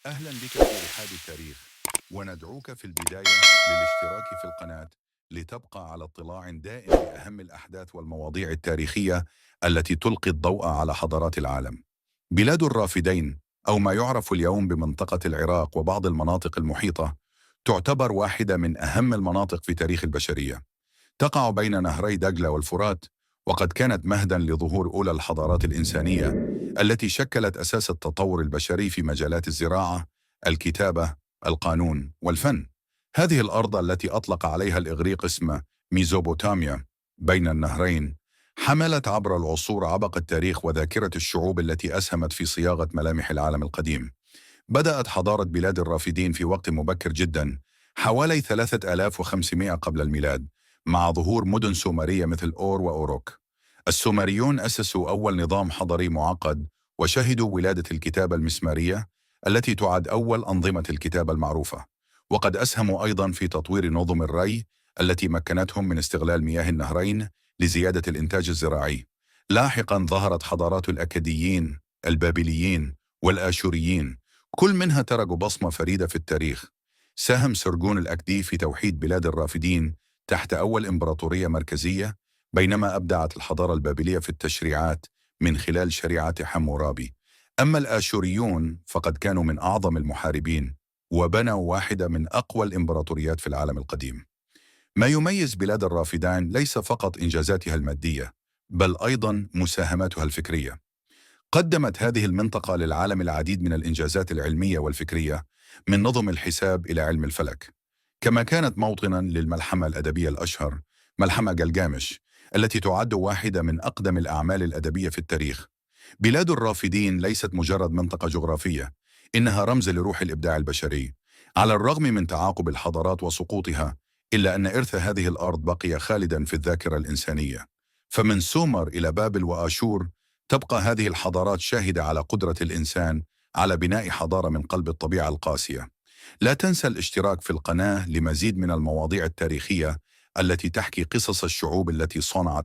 أهلا بك في رحاب التاريخ، وندعوك في البداية للاشتراك في القناة لتبقى على اطلاع دائم بأهم الأحداث والمواضيع التاريخية التي تلقي الضوء على حضارات العالم. بلاد الرافدين، أو ما يعرف اليوم بمنطقة العراق وبعض المناطق المحيطة، تعتبر واحدة من أهم المناطق في تاريخ البشرية. تقع بين نهري دجلة والفرات، وقد كانت مهدا لظهور أولى الحضارات الإنسانية التي شكلت أساس التطور البشري في مجالات الزراعة، الكتابة، القانون والفن. هذه الأرض التي أطلق عليها الإغريق اسم ميزوبوتاميا بين النهرين حملت عبر العصور عبق التاريخ وذاكرة الشعوب التي أسهمت في صياغة ملامح العالم القديم. بدأت حضارة بلاد الرافدين في وقت مبكر جدا، حوالي 3500 قبل الميلاد، مع ظهور مدن سومرية مثل أور وأوروك. السومريون أسسوا أول نظام حضري معقد، وشهدوا ولادة الكتابة المسمارية التي تعد أول أنظمة الكتابة المعروفة. وقد أسهموا أيضا في تطوير نظم الري التي مكنتهم من استغلال مياه النهرين لزيادة الإنتاج الزراعي. لاحقا ظهرت حضارات الأكديين، البابليين والآشوريين، كل منها تركوا بصمة فريدة في التاريخ. ساهم سرجون الأكدي في توحيد بلاد الرافدين تحت أول إمبراطورية مركزية، بينما أبدعت الحضارة البابلية في التشريعات من خلال شريعة حمورابي. أما الآشوريون فقد كانوا من أعظم المحاربين، وبنوا واحدة من أقوى الإمبراطوريات في العالم القديم. ما يميز بلاد الرافدين ليس فقط إنجازاتها المادية، بل أيضا مساهماتها الفكرية. قدمت هذه المنطقة للعالم العديد من الإنجازات العلمية والفكرية، من نظم الحساب إلى علم الفلك. كما كانت موطنا للملحمة الأدبية الأشهر، ملحمة جلجامش، التي تعد واحدة من أقدم الأعمال الأدبية في التاريخ. بلاد الرافدين ليست مجرد منطقة جغرافية، إنها رمز لروح الإبداع البشري. على الرغم من تعاقب الحضارات وسقوطها، إلا أن إرث هذه الأرض بقي خالدا في الذاكرة الإنسانية. فمن سومر إلى بابل وآشور، تبقى هذه الحضارات شاهدة على قدرة الإنسان على بناء حضارة من قلب الطبيعة القاسية. لا تنسى الاشتراك في القناة لمزيد من المواضيع التاريخية التي تحكي قصص الشعوب التي صنعت